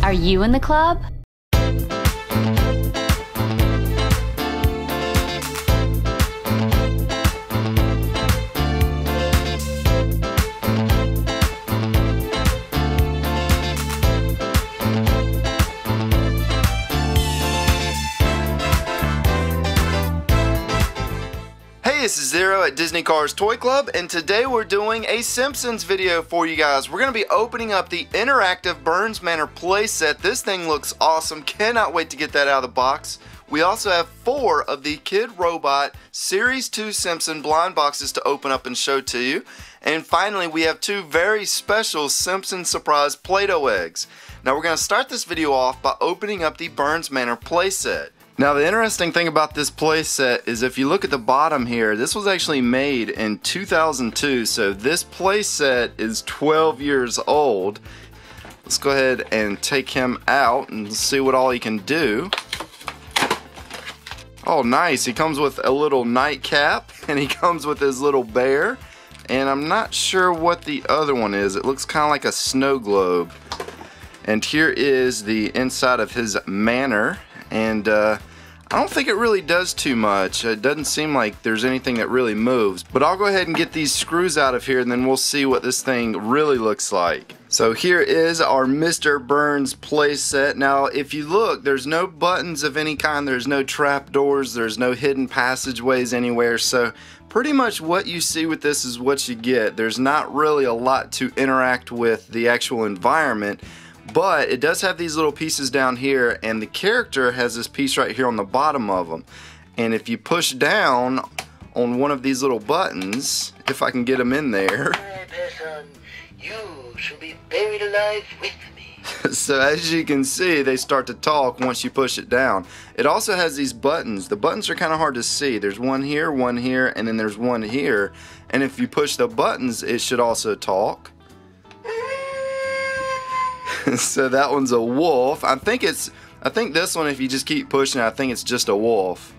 Are you in the club? Hey, this is Zero at Disney Cars Toy Club, and today we're doing a Simpsons video for you guys. We're going to be opening up the interactive Burns Manor playset. This thing looks awesome. Cannot wait to get that out of the box. We also have 4 of the Kidrobot Series 2 Simpson blind boxes to open up and show to you. And finally, we have 2 very special Simpson Surprise Play-Doh eggs. Now, we're going to start this video off by opening up the Burns Manor playset. Now, the interesting thing about this playset is if you look at the bottom here, this was actually made in 2002, so this playset is 12 years old. Let's go ahead and take him out and see what all he can do. Oh, nice. He comes with a little nightcap, and he comes with his little bear, and I'm not sure what the other one is. It looks kind of like a snow globe. And here is the inside of his manor, and I don't think it really does too much. It doesn't seem like there's anything that really moves. But I'll go ahead and get these screws out of here, and then we'll see what this thing really looks like. So here is our Mr. Burns playset. Now, if you look, there's no buttons of any kind. There's no trap doors. There's no hidden passageways anywhere. So pretty much what you see with this is what you get. There's not really a lot to interact with the actual environment. But it does have these little pieces down here, and the character has this piece right here on the bottom of them. And if you push down on one of these little buttons, if I can get them in there. My person, you shall be buried alive with me. So as you can see, they start to talk once you push it down. It also has these buttons. The buttons are kind of hard to see. There's one here, and then there's one here. And if you push the buttons, it should also talk. So that one's a wolf. I think this one, if you just keep pushing it, I think it's just a wolf.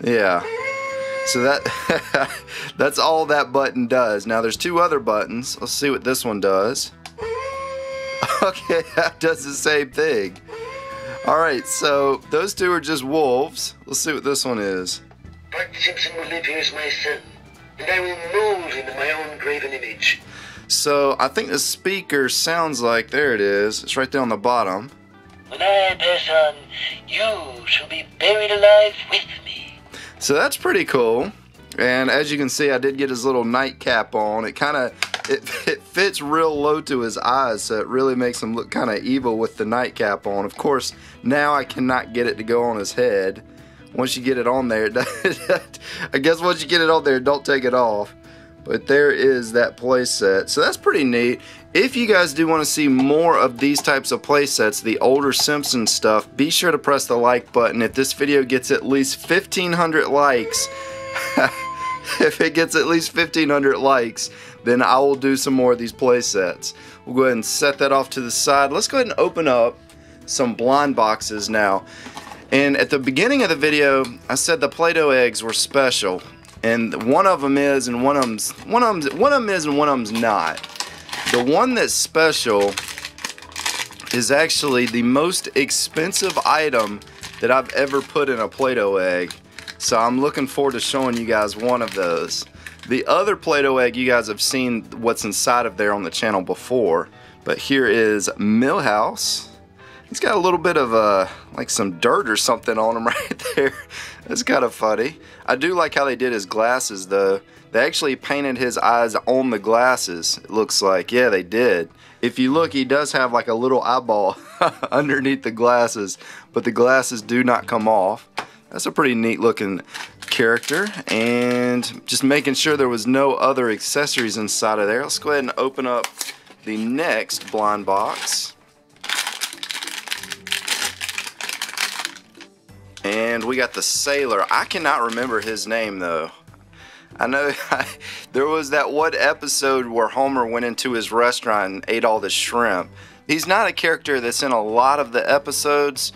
Yeah. So that's all that button does. Now there's 2 other buttons. Let's see what this one does. Okay, that does the same thing. Alright, so those 2 are just wolves. Let's see what this one is. Bart Simpson will live here as my son, and I will mold him in my own graven image. So I think the speaker sounds like, there it is, it's right there on the bottom. When I pass on, you shall be buried alive with me. So that's pretty cool. And as you can see, I did get his little nightcap on. It kind of, it fits real low to his eyes, so it really makes him look kind of evil with the nightcap on. Of course, now I cannot get it to go on his head. Once you get it on there, I guess once you get it on there, don't take it off. But there is that playset. So that's pretty neat. If you guys do want to see more of these types of playsets, the older Simpsons stuff, be sure to press the like button. If this video gets at least 1,500 likes, if it gets at least 1,500 likes, then I will do some more of these playsets. We'll go ahead and set that off to the side. Let's go ahead and open up some blind boxes now. And at the beginning of the video, I said the Play-Doh eggs were special. And one of them is, and one of them's not. The one that's special is actually the most expensive item that I've ever put in a Play-Doh egg. So I'm looking forward to showing you guys one of those. The other Play-Doh egg, you guys have seen what's inside of there on the channel before. But here is Milhouse. He's got a little bit of like some dirt or something on him right there. That's kind of funny. I do like how they did his glasses though. They actually painted his eyes on the glasses, it looks like. Yeah, they did. If you look, he does have like a little eyeball underneath the glasses, but the glasses do not come off. That's a pretty neat looking character. And just making sure there was no other accessories inside of there. Let's go ahead and open up the next blind box. And we got the sailor. I cannot remember his name though. I know there was that one episode where Homer went into his restaurant and ate all the shrimp. He's not a character that's in a lot of the episodes,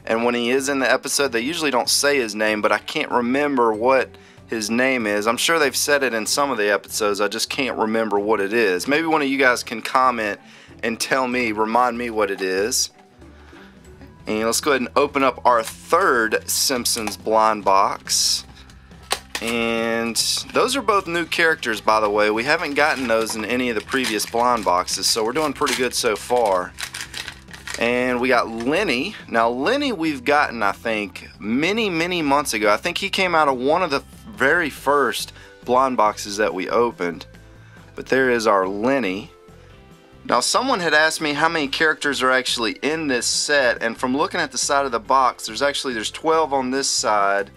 and when he is in the episode, they usually don't say his name, but I can't remember what his name is. I'm sure they've said it in some of the episodes, I just can't remember what it is. Maybe one of you guys can comment and tell me, remind me what it is. And let's go ahead and open up our third Simpsons blind box. And those are both new characters, by the way. We haven't gotten those in any of the previous blind boxes, so we're doing pretty good so far. And we got Lenny. Now Lenny we've gotten, I think, many months ago. I think he came out of one of the very first blind boxes that we opened. But there is our Lenny. Now someone had asked me how many characters are actually in this set, and from looking at the side of the box, there's 12 on this side,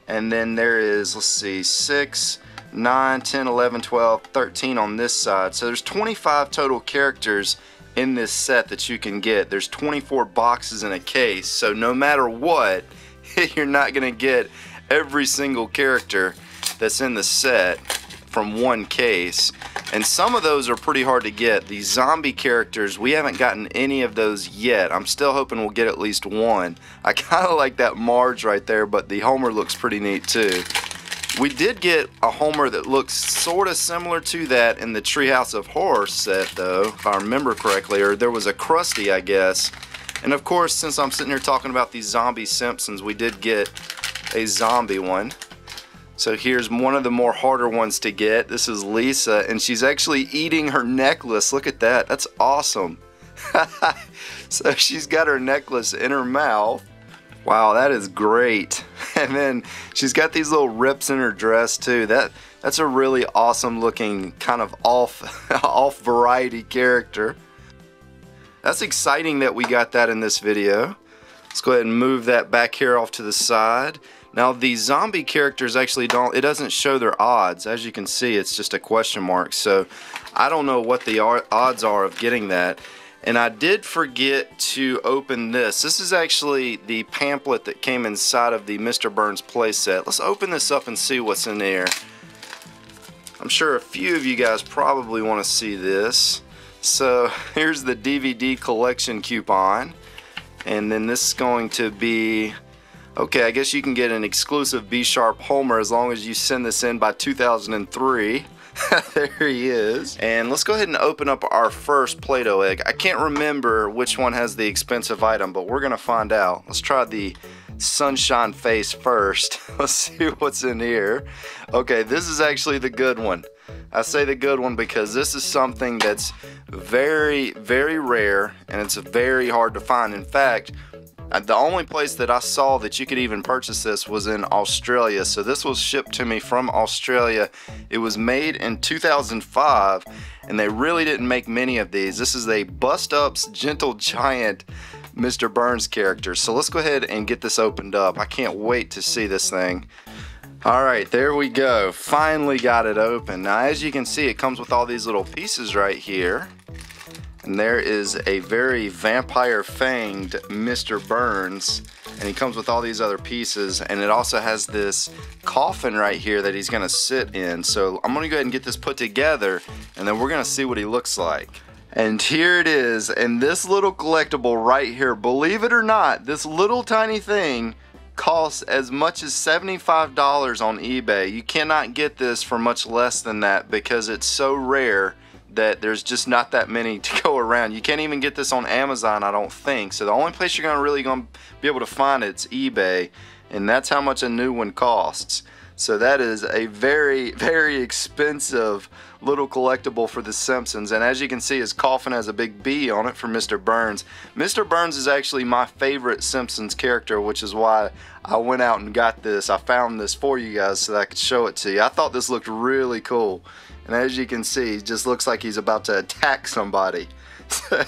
and then there is, let's see, 6, 9, 10, 11, 12, 13 on this side. So there's 25 total characters in this set that you can get. There's 24 boxes in a case, so no matter what, you're not gonna get every single character that's in the set from one case. And some of those are pretty hard to get. These zombie characters, we haven't gotten any of those yet. I'm still hoping we'll get at least one. I kind of like that Marge right there, but the Homer looks pretty neat too. We did get a Homer that looks sort of similar to that in the Treehouse of Horror set, though, if I remember correctly, or there was a Krusty, I guess. And of course, since I'm sitting here talking about these zombie Simpsons, we did get a zombie one. So here's one of the more harder ones to get. This is Lisa, and she's actually eating her necklace. Look at that. That's awesome. So she's got her necklace in her mouth. Wow, that is great. And then she's got these little rips in her dress too. That's a really awesome looking kind of off variety character. That's exciting that we got that in this video. Let's go ahead and move that back here off to the side. Now the zombie characters actually it doesn't show their odds. As you can see, it's just a question mark. So I don't know what the odds are of getting that. And I did forget to open this. This is actually the pamphlet that came inside of the Mr. Burns playset. Let's open this up and see what's in there. I'm sure a few of you guys probably want to see this. So here's the DVD collection coupon. And then this is going to be, okay, I guess you can get an exclusive B-Sharp Homer as long as you send this in by 2003. There he is. And let's go ahead and open up our first Play-Doh egg. I can't remember which one has the expensive item, but we're gonna find out. Let's try the sunshine face first. Let's see what's in here. Okay, this is actually the good one. I say the good one because this is something that's very rare, and it's very hard to find. In fact, the only place that I saw that you could even purchase this was in Australia. So this was shipped to me from Australia. It was made in 2005, and they really didn't make many of these. This is a Bust Ups Gentle Giant Mr. Burns character. So let's go ahead and get this opened up. I can't wait to see this thing. Alright, there we go. Finally got it open. Now as you can see, it comes with all these little pieces right here. And there is a very vampire-fanged Mr. Burns, and he comes with all these other pieces, and it also has this coffin right here that he's gonna sit in. So I'm gonna go ahead and get this put together, and then we're gonna see what he looks like. And here it is, and this little collectible right here, believe it or not, this little tiny thing costs as much as $75 on eBay. You cannot get this for much less than that because it's so rare that there's just not that many to go around. You can't even get this on Amazon, I don't think. So the only place you're really gonna be able to find it's eBay, and that's how much a new one costs. So that is a very expensive little collectible for the Simpsons. And as you can see, his coffin has a big B on it for Mr. Burns. Mr. Burns is actually my favorite Simpsons character, which is why I went out and got this. I found this for you guys so that I could show it to you. I thought this looked really cool. And as you can see, he just looks like he's about to attack somebody.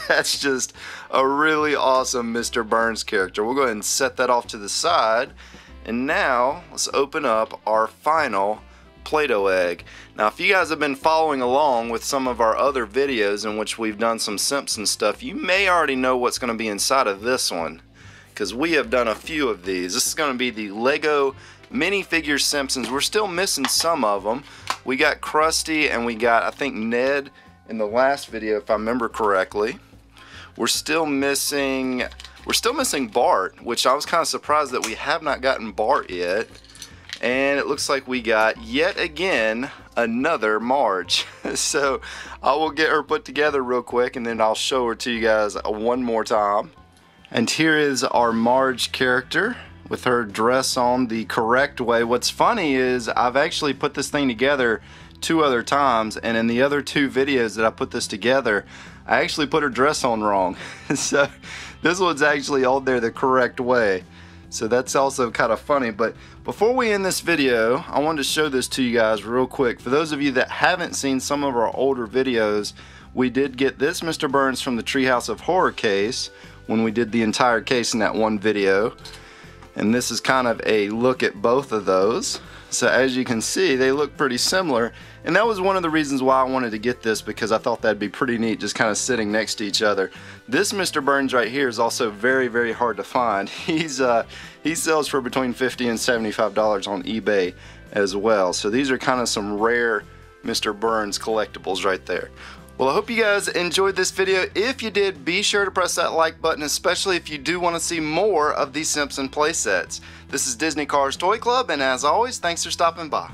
That's just a really awesome Mr. Burns character. We'll go ahead and set that off to the side. And now, let's open up our final Play-Doh egg. Now, if you guys have been following along with some of our other videos in which we've done some Simpsons stuff, you may already know what's going to be inside of this one, because we have done a few of these. This is going to be the Lego minifigure Simpsons. We're still missing some of them. We got Krusty and we got, I think, Ned in the last video, if I remember correctly. We're still missing Bart, which I was kind of surprised that we have not gotten Bart yet. And it looks like we got yet again another Marge. So I will get her put together real quick and then I'll show her to you guys one more time. And here is our Marge character with her dress on the correct way. What's funny is I've actually put this thing together 2 other times, and in the other 2 videos that I put this together, I actually put her dress on wrong. So this one's actually on there the correct way. So that's also kind of funny. But before we end this video, I wanted to show this to you guys real quick. For those of you that haven't seen some of our older videos, we did get this Mr. Burns from the Treehouse of Horror case when we did the entire case in that one video. And this is kind of a look at both of those. So as you can see, they look pretty similar. And that was one of the reasons why I wanted to get this, because I thought that'd be pretty neat just kind of sitting next to each other. This Mr. Burns right here is also very, very hard to find. He sells for between $50 and $75 on eBay as well. So these are kind of some rare Mr. Burns collectibles right there. Well, I hope you guys enjoyed this video. If you did, be sure to press that like button, especially if you do want to see more of these Simpson playsets. This is Disney Cars Toy Club, and as always, thanks for stopping by.